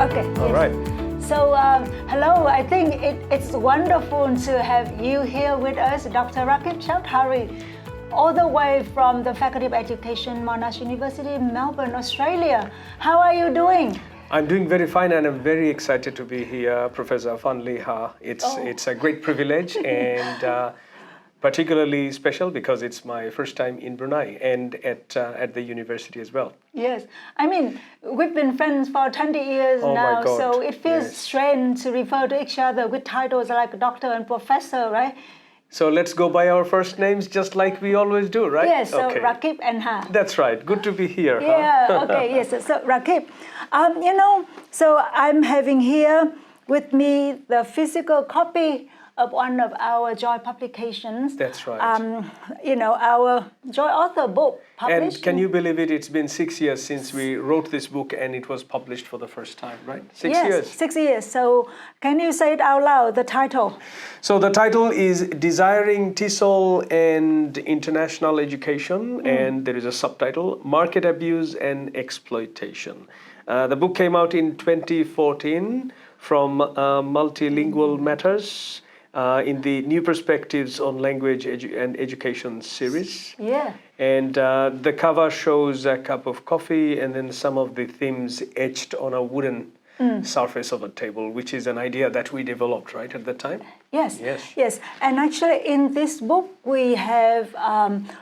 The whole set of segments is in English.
Okay. All yes. right. So, hello. I think it's wonderful to have you here with us, Dr. Raqib Chowdhury, all the way from the Faculty of Education, Monash University, Melbourne, Australia. How are you doing? I'm doing very fine, and I'm very excited to be here, Professor Phan. It's a great privilege and particularly special because it's my first time in Brunei and at the university as well. Yes, I mean, we've been friends for 20 years Oh now, my God. so it feels Yes. strange to refer to each other with titles like doctor and professor, right? So let's go by our first names just like we always do, right? Yes, so Okay. Raqib and Ha. That's right. Good to be here. Yeah, okay, yes. So Raqib, so I'm having here with me the physical copy of one of our Joy publications. That's right. Our Joy author book published. And can you believe it? It's been 6 years since we wrote this book and it was published for the first time, right? 6 yes, years. 6 years. So can you say it out loud, the title? So the title is Desiring TESOL and International Education, and there is a subtitle, Market Abuse and Exploitation. The book came out in 2014 from Multilingual Matters in the New Perspectives on Language and Education series. Yeah. And the cover shows a cup of coffee and then some of the themes etched on a wooden surface of a table, which is an idea that we developed, right, at the time? Yes, Yes. yes. And actually in this book, we have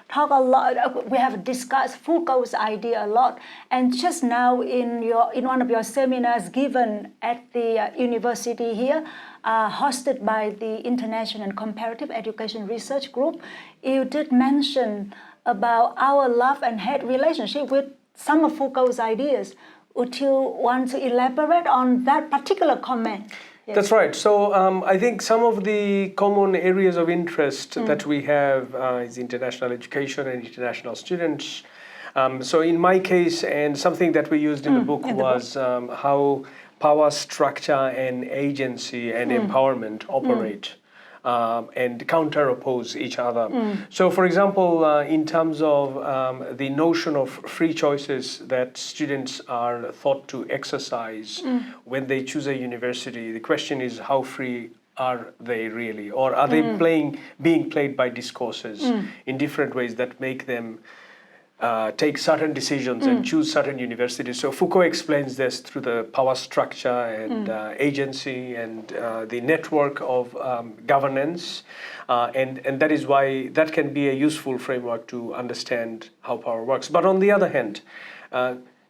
talked a lot, we have discussed Foucault's idea a lot. And just now in one of your seminars given at the university here, hosted by the International and Comparative Education Research Group, you did mention about our love and hate relationship with some of Foucault's ideas. Would you want to elaborate on that particular comment? Yes. That's right. So I think some of the common areas of interest that we have is international education and international students. So in my case, and something that we used in the book was how power structure and agency and empowerment operate and counter-oppose each other. So for example, in terms of the notion of free choices that students are thought to exercise when they choose a university, the question is how free are they really? Or are they being played by discourses in different ways that make them take certain decisions and choose certain universities. So Foucault explains this through the power structure and agency and the network of governance. And that is why that can be a useful framework to understand how power works. But on the other hand,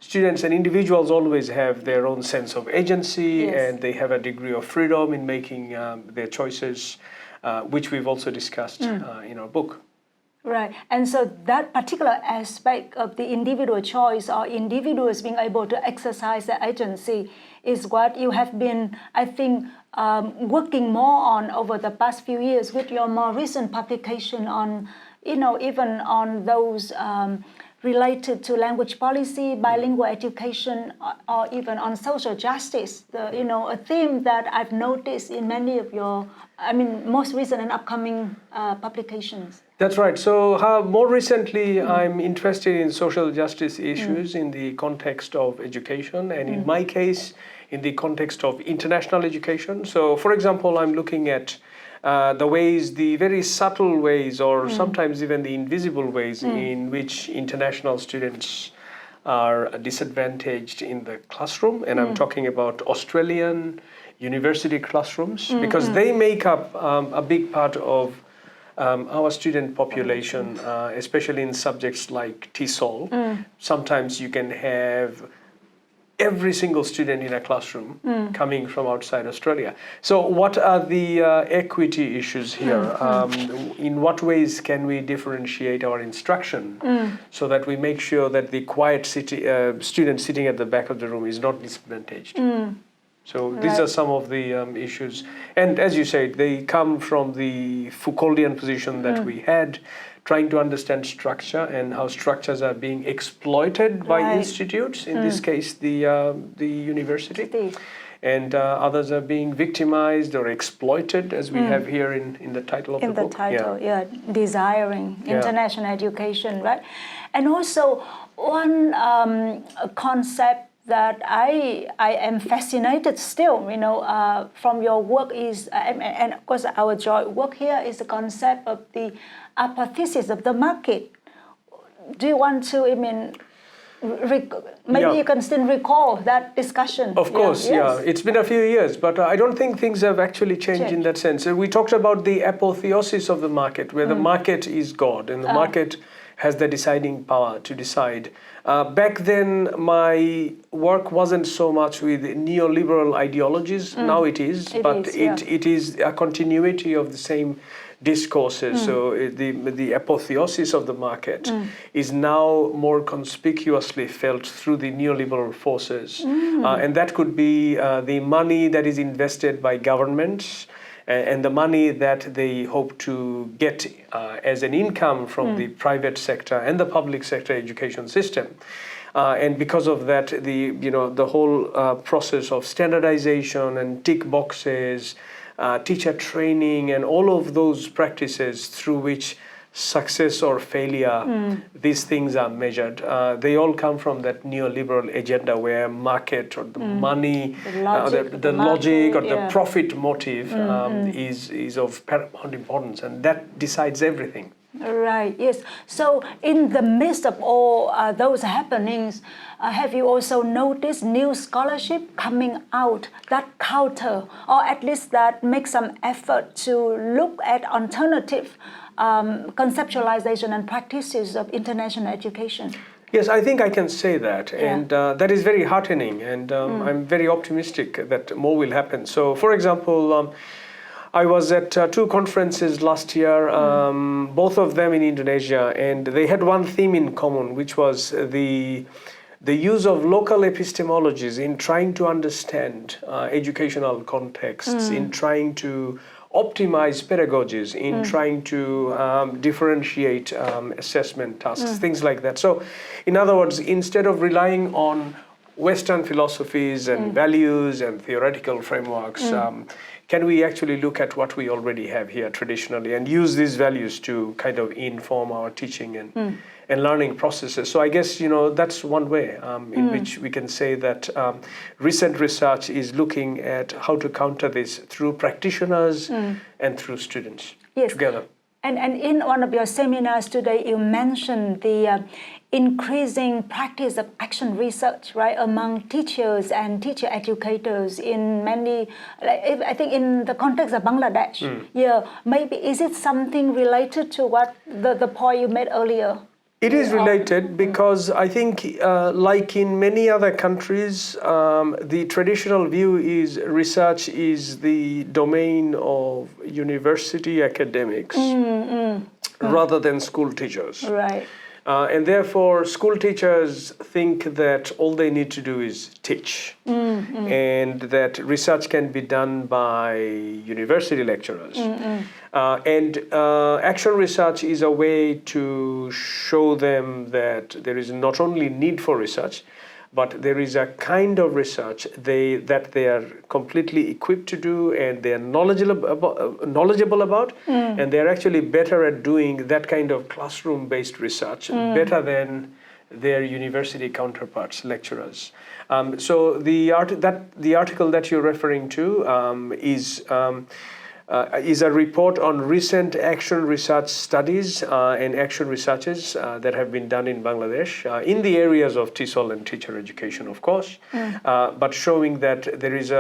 students and individuals always have their own sense of agency and they have a degree of freedom in making their choices, which we've also discussed in our book. Right, and so that particular aspect of the individual choice or individuals being able to exercise their agency is what you have been, I think, working more on over the past few years with your more recent publication on, even on those related to language policy, bilingual education, or even on social justice. A theme that I've noticed in many of your, most recent and upcoming publications. That's right. So more recently, I'm interested in social justice issues in the context of education, and in my case, in the context of international education. So, for example, I'm looking at the very subtle ways, or sometimes even the invisible ways in which international students are disadvantaged in the classroom. And I'm talking about Australian university classrooms, because they make up a big part of our student population, especially in subjects like TESOL. Sometimes you can have every single student in a classroom coming from outside Australia. So what are the equity issues here? In what ways can we differentiate our instruction so that we make sure that the quiet student sitting at the back of the room is not disadvantaged? So these are some of the issues. And as you said, they come from the Foucauldian position that we had, trying to understand structure and how structures are being exploited by institutes, in this case, the university. And others are being victimized or exploited, as we have here in the title of the book. In the title, Desiring International Education, right? And also one concept that I am fascinated still, from your work is, and of course our joint work here is the concept of the hypothesis of the market. Do you want to, maybe you can still recall that discussion? Of course, yes. It's been a few years, but I don't think things have actually changed in that sense. We talked about the apotheosis of the market, where the market is God and the market has the deciding power to decide. Back then, my work wasn't so much with neoliberal ideologies. Now it is, it is a continuity of the same discourses. So the apotheosis of the market is now more conspicuously felt through the neoliberal forces. And that could be the money that is invested by governments and the money that they hope to get as an income from the private sector and the public sector education system. And because of that, the whole process of standardization and tick boxes, teacher training, and all of those practices through which success or failure, these things are measured. They all come from that neoliberal agenda where market or the money, the logic or the profit motive is of paramount importance, and that decides everything. Right, yes. So in the midst of all those happenings, have you also noticed new scholarship coming out that counter, or at least that makes some effort to look at alternative conceptualization and practices of international education? Yes, I think I can say that, and that is very heartening, and I'm very optimistic that more will happen. So, for example, I was at two conferences last year, both of them in Indonesia, and they had one theme in common, which was the use of local epistemologies in trying to understand educational contexts, in trying to optimize pedagogies, in trying to differentiate assessment tasks, things like that. So, in other words, instead of relying on Western philosophies and values and theoretical frameworks, can we actually look at what we already have here traditionally and use these values to kind of inform our teaching and learning processes? So I guess, that's one way in which we can say that recent research is looking at how to counter this through practitioners and through students together. And in one of your seminars today, you mentioned the increasing practice of action research, right, among teachers and teacher educators in many, I think in the context of Bangladesh. Maybe is it something related to what the point you made earlier? It is related because I think, like in many other countries, the traditional view is research is the domain of university academics rather than school teachers. Right. And therefore, school teachers think that all they need to do is teach, and that research can be done by university lecturers. And action research is a way to show them that there is not only need for research, but there is a kind of research that they are completely equipped to do, and they are knowledgeable about, and they are actually better at doing that kind of classroom-based research better than their university counterparts, lecturers. So the article that you're referring to is a report on recent action research studies and action researches that have been done in Bangladesh in the areas of TESOL and teacher education, of course, but showing that there is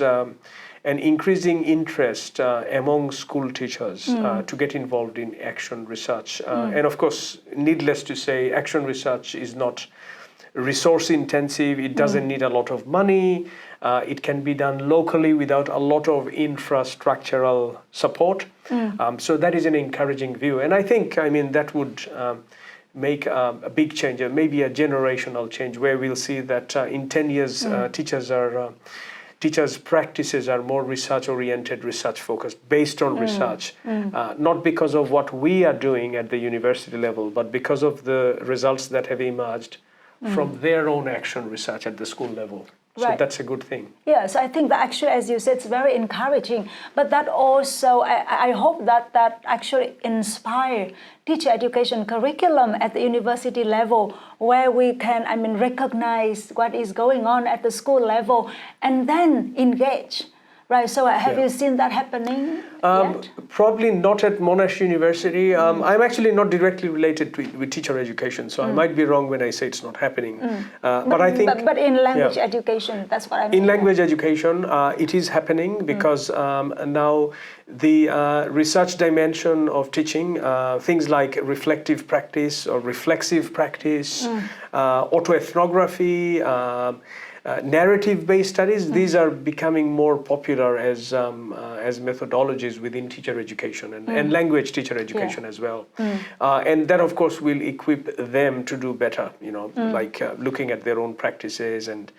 an increasing interest among school teachers to get involved in action research. And of course, needless to say, action research is not resource intensive, it doesn't need a lot of money, it can be done locally without a lot of infrastructural support. So that is an encouraging view. And I think, that would make a big change, maybe a generational change, where we'll see that in 10 years, teachers' practices are more research-oriented, research-focused, based on research, not because of what we are doing at the university level, but because of the results that have emerged from their own action research at the school level. So Right. that's a good thing. Yeah, so I think that actually, as you said, it's very encouraging. But that also, I hope that actually inspire teacher education curriculum at the university level, where we can, recognize what is going on at the school level and then engage. Right, so have you seen that happening yet? Probably not at Monash University. I'm actually not directly related with teacher education, so I might be wrong when I say it's not happening. But I think... But in language education, that's what I mean. In language education, it is happening because now the research dimension of teaching, things like reflective practice or reflexive practice, autoethnography, narrative-based studies, these are becoming more popular as methodologies within teacher education and language teacher education as well. And that, of course, will equip them to do better, like looking at their own practices and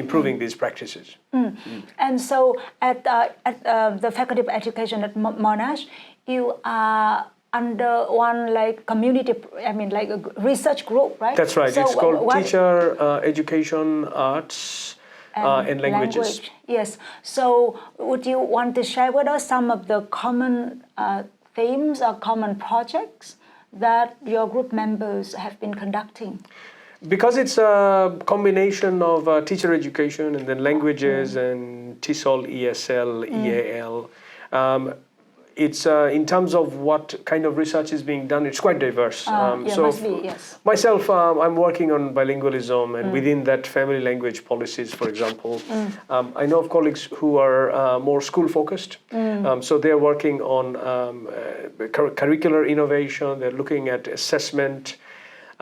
improving these practices. And so at the Faculty of Education at Monash, you are under one community, like a research group, right? That's right. So it's called Teacher Education Arts and Languages. Language. Yes. So would you want to share with us some of the common themes or common projects that your group members have been conducting? Because it's a combination of teacher education and then languages and TESOL, ESL, EAL. It's in terms of what kind of research is being done, it's quite diverse. Must be, yes. Myself, I'm working on bilingualism and within that family language policies, for example. I know of colleagues who are more school focused. So they're working on curricular innovation, they're looking at assessment.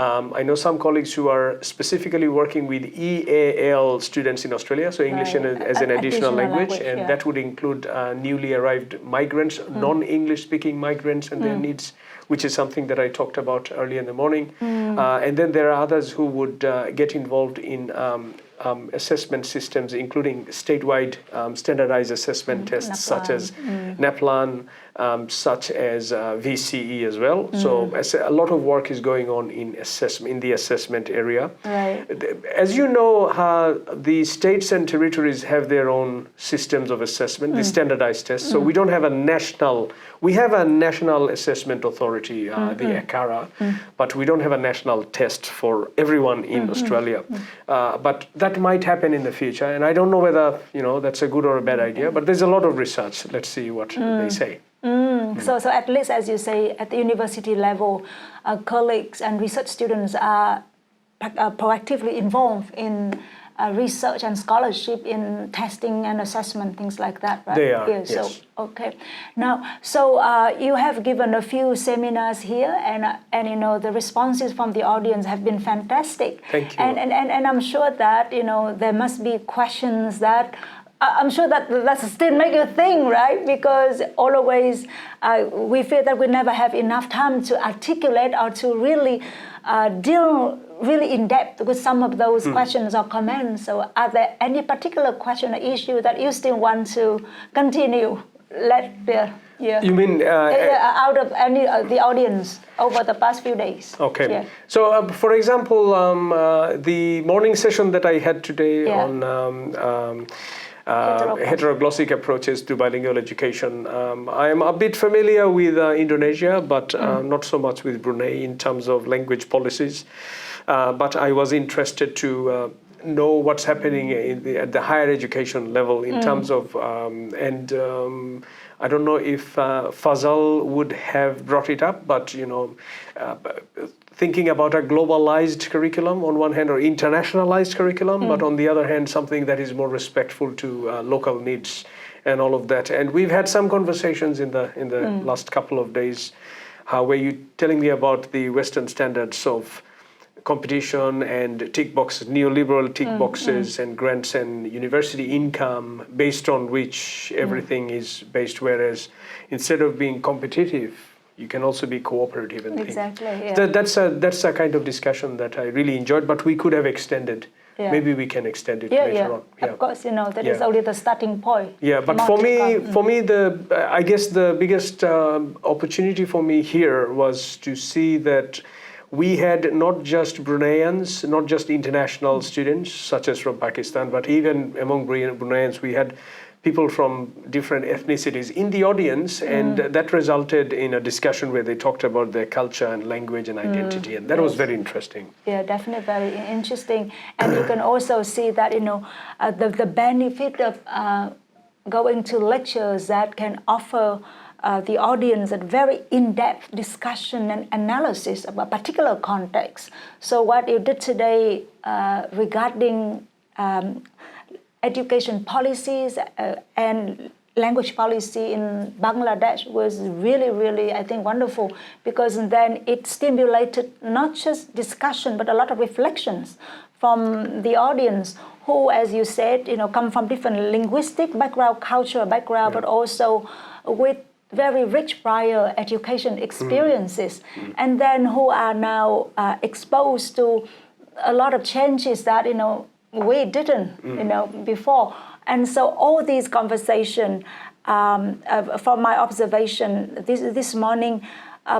I know some colleagues who are specifically working with EAL students in Australia, so English as an additional language, and that would include newly arrived migrants, non-English speaking migrants and their needs, which is something that I talked about early in the morning. And then there are others who would get involved in assessment systems, including statewide standardized assessment tests such as NAPLAN, such as VCE as well. So a lot of work is going on in the assessment area. Right. As you know, the states and territories have their own systems of assessment, the standardized tests. So we don't have a national. We have a national assessment authority, the ACARA, but we don't have a national test for everyone in Australia. But that might happen in the future, and I don't know whether that's a good or a bad idea. But there's a lot of research. Let's see what they say. So at least, as you say, at the university level, colleagues and research students are proactively involved in research and scholarship in testing and assessment, things like that, right? They are, yes. yes. So, okay. Now, you have given a few seminars here, and the responses from the audience have been fantastic. Thank you. And I'm sure that there must be questions that I'm sure that still make you think, right? Because always we feel that we never have enough time to articulate or to really deal really in depth with some of those questions or comments. So are there any particular question or issue that you still want to continue? You mean out of any the audience over the past few days? Okay. Yeah. So, for example, the morning session that I had today on heteroglossic approaches to bilingual education. I am a bit familiar with Indonesia, but not so much with Brunei in terms of language policies. But I was interested to know what's happening at the higher education level in terms of, I don't know if Fazal would have brought it up, but thinking about a globalized curriculum on one hand or internationalized curriculum, but on the other hand, something that is more respectful to local needs and all of that. And we've had some conversations in the last couple of days where you're telling me about the Western standards of competition and tick boxes, neoliberal tick boxes and grants and university income based on which everything is based, whereas instead of being competitive, you can also be cooperative and exactly. think. Yeah. That's a kind of discussion that I really enjoyed, but we could have extended. Yeah. Maybe we can extend it later on. Yeah. Of course, that is only the starting point. Yeah, but for me, I guess the biggest opportunity for me here was to see that we had not just Bruneians, not just international students, such as from Pakistan, but even among Bruneians, we had people from different ethnicities in the audience, and that resulted in a discussion where they talked about their culture and language and identity, and that was very interesting. Yeah, definitely very interesting. And you can also see that, the benefit of going to lectures that can offer the audience a very in-depth discussion and analysis of a particular context. So what you did today regarding education policies and language policy in Bangladesh was really, really, I think, wonderful, because then it stimulated not just discussion, but a lot of reflections from the audience who, as you said, come from different linguistic background, cultural background, but also with very rich prior education experiences, and then who are now exposed to a lot of changes that, we didn't, before. And so all these conversations, from my observation this morning,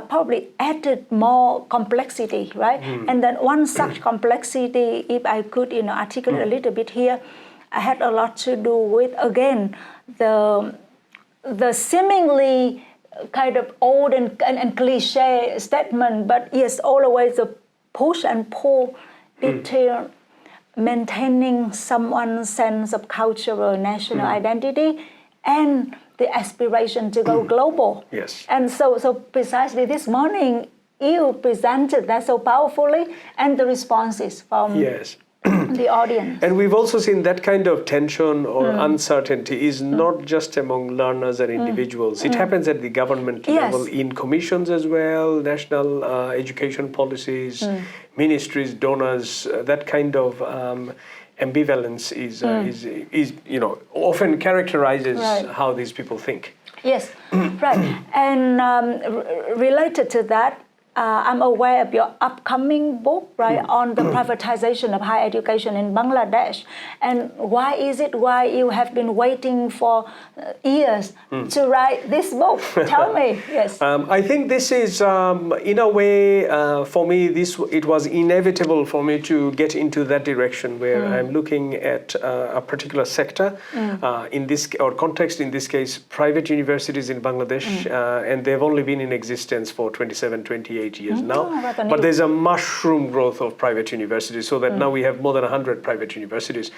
probably added more complexity, right? And then one such complexity, if I could, articulate a little bit here, had a lot to do with, again, the seemingly kind of old and cliche statement, but yes, always the push and pull between maintaining someone's sense of cultural national identity and the aspiration to go global. Yes. And so precisely this morning, you presented that so powerfully, and the responses from the audience. And we've also seen that kind of tension or uncertainty is not just among learners and individuals. It happens at the government level, in commissions as well, national education policies, ministries, donors. That kind of ambivalence is often characterizes how these people think. Yes, right. And related to that, I'm aware of your upcoming book, right, on the privatization of higher education in Bangladesh. And why you have been waiting for years to write this book? Tell me, yes. I think this is, in a way, for me, it was inevitable for me to get into that direction where I'm looking at a particular sector, in this context, in this case, private universities in Bangladesh, and they've only been in existence for 27, 28 years now, but there's a mushroom growth of private universities, so that now we have more than 100 private universities.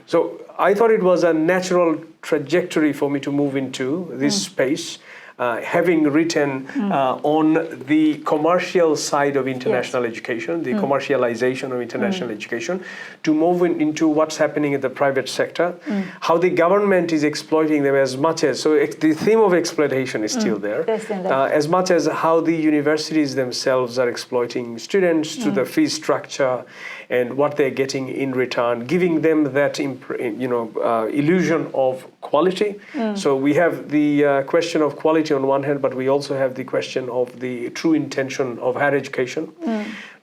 So I thought it was a natural trajectory for me to move into this space, having written on the commercial side of international education, the commercialization of international education, to move into what's happening in the private sector, how the government is exploiting them as much as, so the theme of exploitation is still there, as much as how the universities themselves are exploiting students through the fee structure and what they're getting in return, giving them that illusion of quality. So we have the question of quality on one hand, but we also have the question of the true intention of higher education.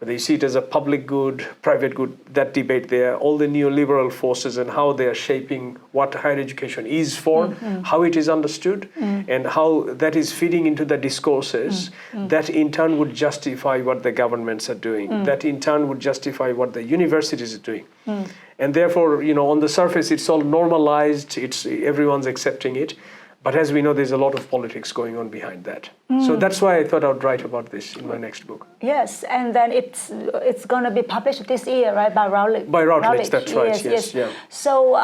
They see it as a public good, private good, that debate there, all the neoliberal forces and how they are shaping what higher education is for, how it is understood, and how that is feeding into the discourses that in turn would justify what the governments are doing, that in turn would justify what the universities are doing. And therefore, on the surface, it's all normalized, everyone's accepting it. But as we know, there's a lot of politics going on behind that. So that's why I thought I would write about this in my next book. Yes, and then it's going to be published this year, right, by Routledge? By Routledge, that's right, yes. Yeah. So,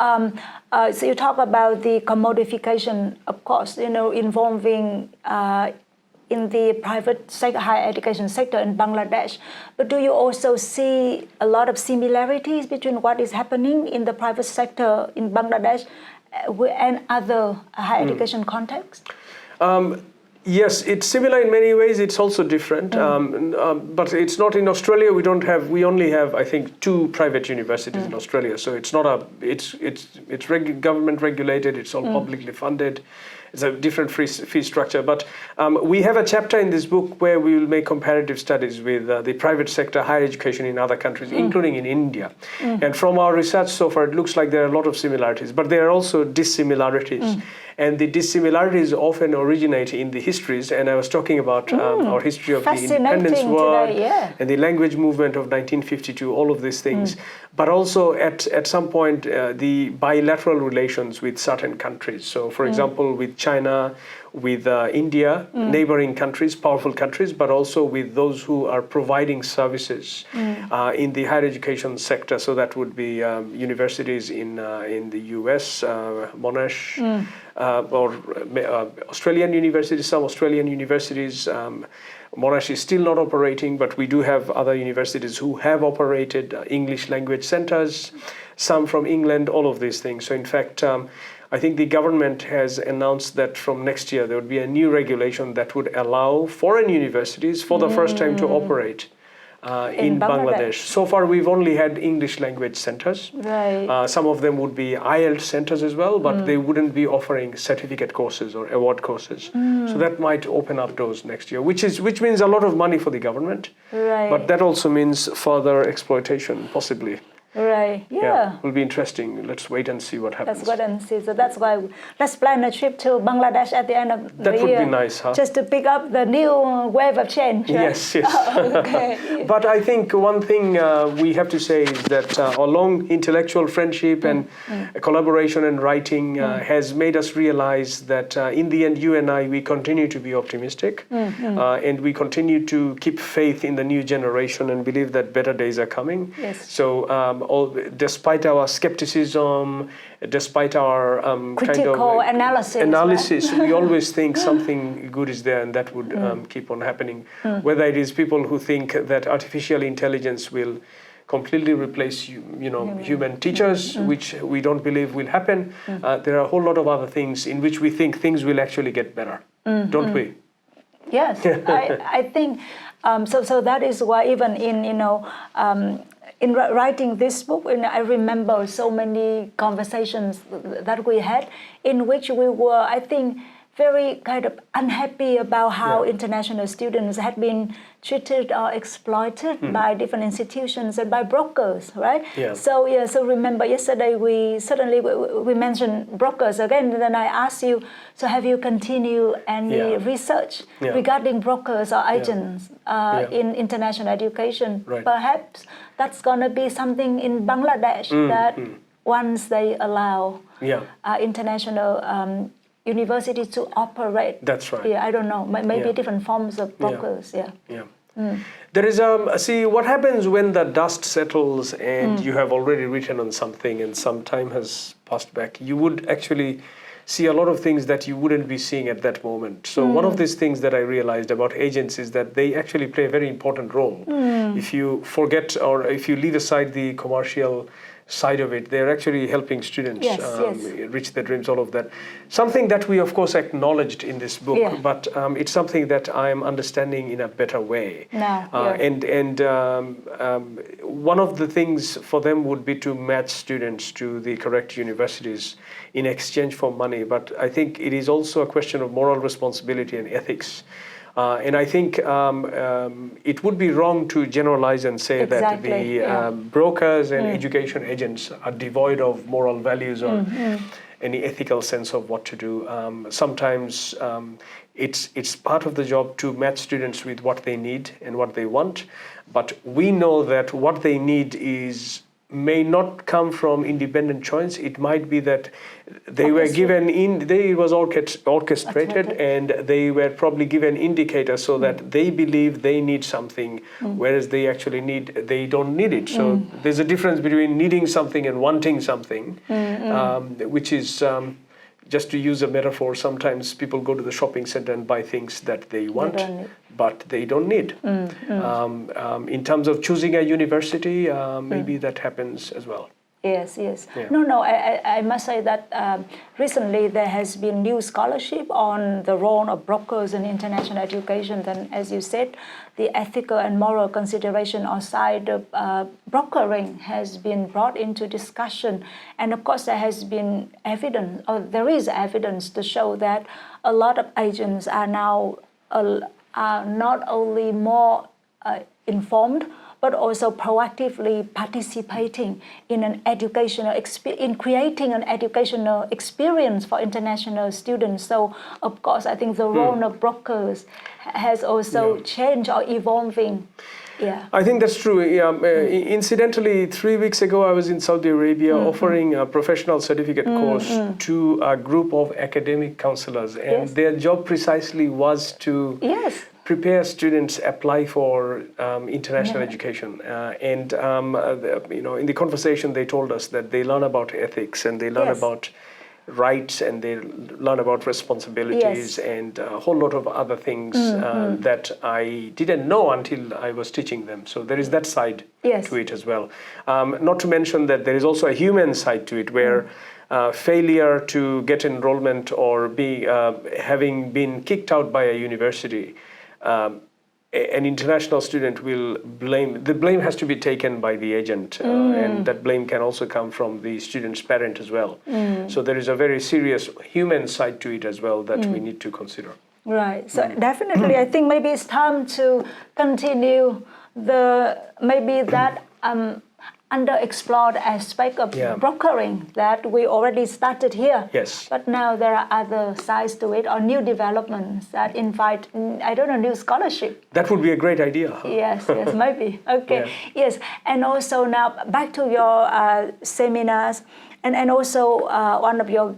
so you talk about the commodification, of course, involving in the private sector, higher education sector in Bangladesh. But do you also see a lot of similarities between what is happening in the private sector in Bangladesh and other higher education contexts? Yes, it's similar in many ways. It's also different, but it's not in Australia. We only have, I think, 2 private universities in Australia. So it's not it's government regulated. It's all publicly funded, it's a different fee structure. But we have a chapter in this book where we will make comparative studies with the private sector higher education in other countries, including in India. And from our research so far, it looks like there are a lot of similarities, but there are also dissimilarities. And the dissimilarities often originate in the histories. And I was talking about our history of the independence war and the language movement of 1952, all of these things. But also at some point, the bilateral relations with certain countries. So, for example, with China, with India, neighboring countries, powerful countries, but also with those who are providing services in the higher education sector. So that would be universities in the US, Monash, or Australian universities, some Australian universities. Monash is still not operating, but we do have other universities who have operated English language centers, some from England, all of these things. So in fact, I think the government has announced that from next year there would be a new regulation that would allow foreign universities for the first time to operate in Bangladesh. So far we've only had English language centers. Right. Some of them would be IELTS centers as well, but they wouldn't be offering certificate courses or award courses. So that might open up doors next year, which means a lot of money for the government. Right. But that also means further exploitation, possibly. Right. Yeah. Will be interesting. Let's wait and see what happens. Let's wait and see. So that's why let's plan a trip to Bangladesh at the end of the year. That would be nice, huh? Just to pick up the new wave of change. Right? Yes, yes. Okay. But I think one thing we have to say is that our long intellectual friendship and collaboration and writing has made us realize that in the end, you and I, we continue to be optimistic and we continue to keep faith in the new generation and believe that better days are coming. Yes. So despite our skepticism, despite our critical analysis, right? we always think something good is there, and that would keep on happening. Whether it is people who think that artificial intelligence will completely replace human teachers, which we don't believe will happen. There are a whole lot of other things in which we think things will actually get better, don't we? Yes, I think so. That is why even in writing this book, I remember so many conversations that we had in which we were, I think, very kind of unhappy about how international students had been treated or exploited by different institutions and by brokers, right? Yeah. So remember yesterday we mentioned brokers again, and then I asked you, so have you continued any research regarding brokers or agents in international education? Right. Perhaps that's going to be something in Bangladesh that once they allow international universities to operate. That's right. Yeah, I don't know. Maybe different forms of brokers. There is see what happens when the dust settles and you have already written on something and some time has passed back. You would actually see a lot of things that you wouldn't be seeing at that moment. So one of these things that I realized about agents is that they actually play a very important role. If you forget or if you leave aside the commercial side of it, they're actually helping students reach their dreams, all of that. Something that we of course acknowledged in this book, but it's something that I'm understanding in a better way. And one of the things for them would be to match students to the correct universities in exchange for money. But I think it is also a question of moral responsibility and ethics. And I think it would be wrong to generalize and say that the brokers and education agents are devoid of moral values or any ethical sense of what to do. Sometimes it's part of the job to match students with what they need and what they want. But we know that what they need may not come from independent choice. It might be that they were given it was orchestrated and they were probably given indicators so that they believe they need something, whereas they actually they don't need it. So there's a difference between needing something and wanting something, which is just to use a metaphor, sometimes people go to the shopping center and buy things that they want, but they don't need. In terms of choosing a university, maybe that happens as well. Yes, yes. Yeah. No, I must say that recently there has been new scholarship on the role of brokers in international education. Then, as you said, the ethical and moral consideration outside of brokering has been brought into discussion. And of course, there has been evidence, or there is evidence to show that a lot of agents are now are not only more informed, but also proactively participating in an educational in creating an educational experience for international students. So, of course, I think the role of brokers has also changed or evolving. Yeah. I think that's true. Incidentally, 3 weeks ago, I was in Saudi Arabia offering a professional certificate course to a group of academic counselors, and their job precisely was to prepare students apply for international education. And in the conversation, they told us that they learn about ethics and they learn about rights and they learn about responsibilities and a whole lot of other things that I didn't know until I was teaching them. So there is that side to it as well. Not to mention that there is also a human side to it where failure to get enrollment or having been kicked out by a university, an international student will the blame has to be taken by the agent, and that blame can also come from the student's parent as well. So there is a very serious human side to it as well that we need to consider. Right, so definitely I think maybe it's time to continue that underexplored aspect of brokering that we already started here. Yes. But now there are other sides to it or new developments that invite, I don't know, new scholarship. That would be a great idea. Huh? Yes, maybe. Okay. Yes. And also now back to your seminars and also one of your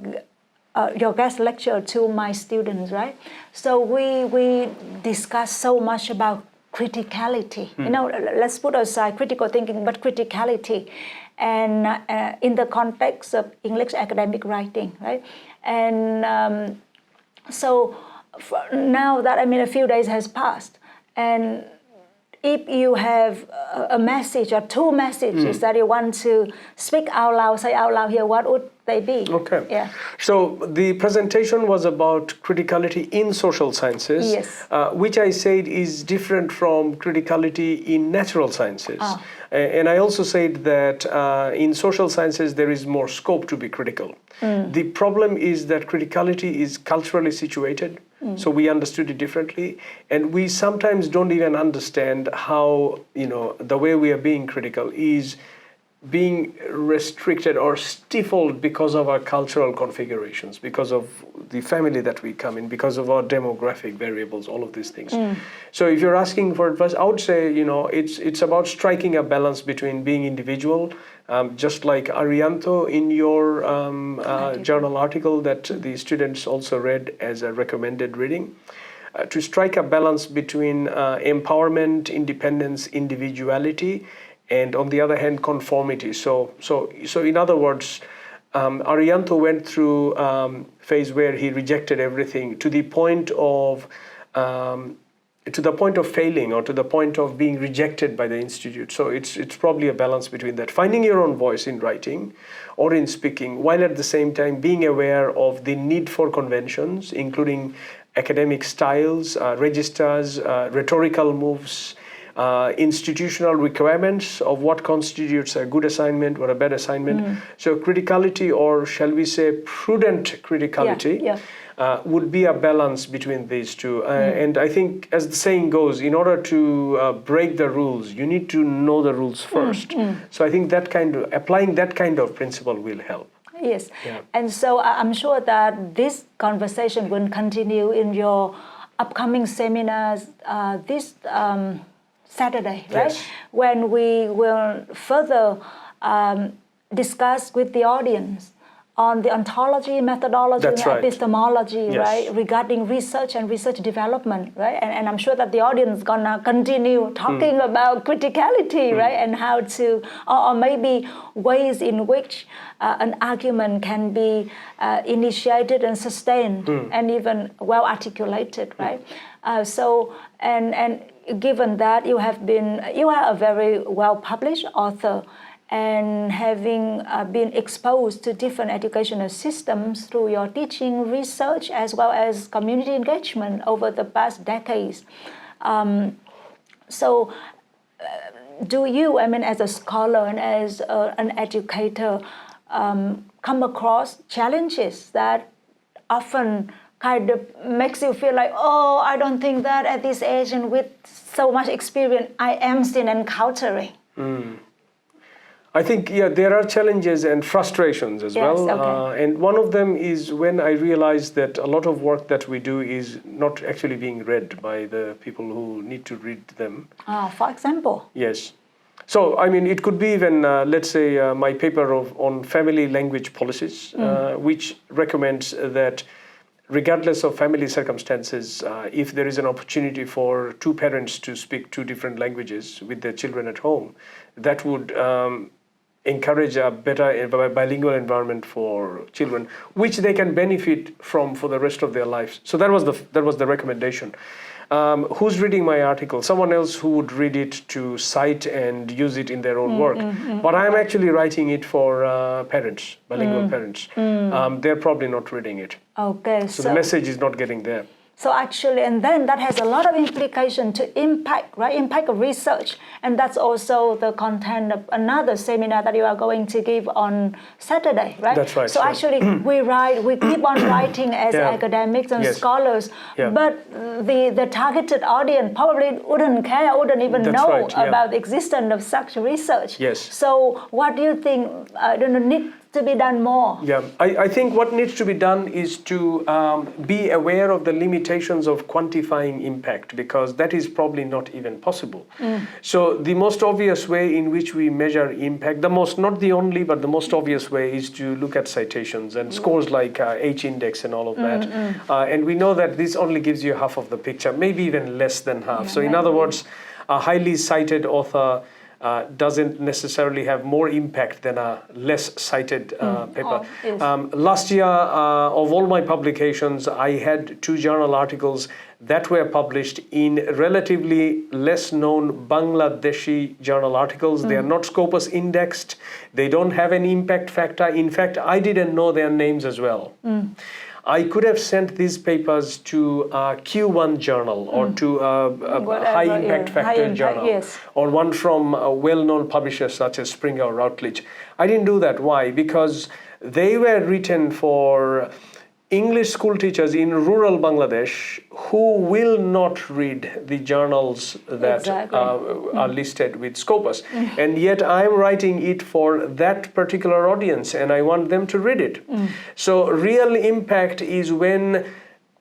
guest lecture to my students, right? So we discuss so much about criticality. Let's put aside critical thinking, but criticality, and in the context of English academic writing, right? And so now that a few days has passed, and if you have a message or two messages that you want to speak out loud, say out loud here, what would they be? Okay. Yeah. So the presentation was about criticality in social sciences, which I said is different from criticality in natural sciences. And I also said that in social sciences, there is more scope to be critical. The problem is that criticality is culturally situated. So we understood it differently, and we sometimes don't even understand how, the way we are being critical is being restricted or stifled because of our cultural configurations, because of the family that we come in, because of our demographic variables, all of these things. So if you're asking for advice, I would say, it's about striking a balance between being individual, just like Arianto in your journal article that the students also read as a recommended reading, to strike a balance between empowerment, independence, individuality, and on the other hand, conformity. So in other words, Arianto went through a phase where he rejected everything to the point of failing or to the point of being rejected by the institute. So it's probably a balance between that, finding your own voice in writing or in speaking, while at the same time being aware of the need for conventions, including academic styles, registers, rhetorical moves, institutional requirements of what constitutes a good assignment or a bad assignment. So criticality, or shall we say prudent criticality, would be a balance between these two. And I think, as the saying goes, in order to break the rules, you need to know the rules first. So I think applying that kind of principle will help. Yes. And so I'm sure that this conversation will continue in your upcoming seminars this Saturday, right? Yes. When we will further discuss with the audience on the ontology, methodology, and epistemology, right, regarding research and research development, right? And I'm sure that the audience is gonna continue talking about criticality, right, and how to, or maybe ways in which an argument can be initiated and sustained and even well articulated, right? So given that you are a very well published author, and having been exposed to different educational systems through your teaching, research, as well as community engagement over the past decades. Do you, as a scholar and as an educator, come across challenges that often kind of makes you feel like, oh, I don't think that at this age and with so much experience, I am still encountering? I think, there are challenges and frustrations as well. Okay. And one of them is when I realized that a lot of work that we do is not actually being read by the people who need to read them. For example? Yes. So, it could be even, let's say, my paper on family language policies, which recommends that regardless of family circumstances, if there is an opportunity for two parents to speak two different languages with their children at home, that would encourage a better bilingual environment for children, which they can benefit from for the rest of their lives. So that was the recommendation. Who's reading my article? Someone else who would read it to cite and use it in their own work. But I'm actually writing it for parents, bilingual parents. They're probably not reading it. Okay. So the message is not getting there. So actually, and then that has a lot of implication to impact, right? Impact of research. And that's also the content of another seminar that you are going to give on Saturday, right? That's right. So actually, we keep on writing as academics and scholars, but the targeted audience probably wouldn't care, wouldn't even know about the existence of such research. Yes. So what do you think needs to be done more? Yeah, I think what needs to be done is to be aware of the limitations of quantifying impact, because that is probably not even possible. So the most obvious way in which we measure impact, not the only, but the most obvious way is to look at citations and scores like H-index and all of that. And we know that this only gives you half of the picture, maybe even less than half. So in other words, a highly cited author doesn't necessarily have more impact than a less cited paper. Last year, of all my publications, I had 2 journal articles that were published in relatively less known Bangladeshi journal articles. They are not Scopus indexed. They don't have an impact factor. In fact, I didn't know their names as well. I could have sent these papers to a Q1 journal or to a high impact factor journal, or one from well-known publishers such as Springer or Routledge. I didn't do that. Why? Because they were written for English school teachers in rural Bangladesh who will not read the journals that are listed with Scopus. And yet I'm writing it for that particular audience and I want them to read it. So real impact is when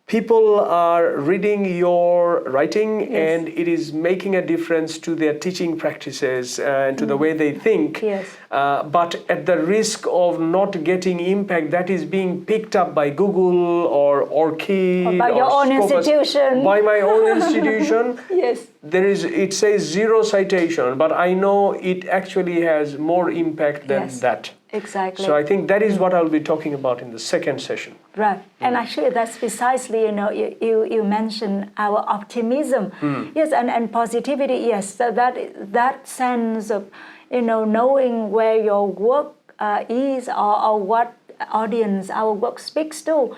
people are reading your writing and it is making a difference to their teaching practices and to the way they think. But at the risk of not getting impact that is being picked up by Google or ORCID or by your own institution. By my own institution. It says 0 citation, but I know it actually has more impact than that. Exactly. So I think that is what I'll be talking about in the second session. Right. And actually that's precisely, you mentioned our optimism. Yes, and positivity, yes. So that sense of, knowing where your work is or what audience our work speaks to,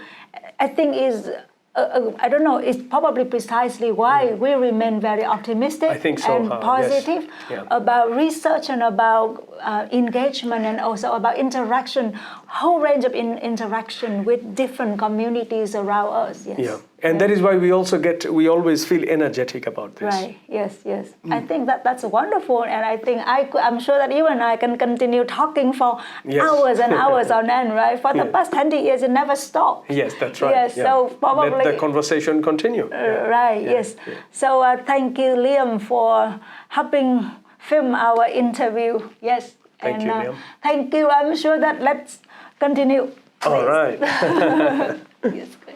I think is, I don't know, it's probably precisely why we remain very optimistic and positive about research and about engagement and also about interaction, whole range of interaction with different communities around us. And that is why we always feel energetic about this. Right, yes. I think that's wonderful, and I think I'm sure that you and I can continue talking for hours and hours on end, right? For the past 20 years, it never stopped. Yes, that's right. Yes, so probably... Let the conversation continue. Yes. So thank you, Liam, for helping film our interview. Yes. Thank you, Liam. Thank you. I'm sure that let's continue. All right. Yes, good.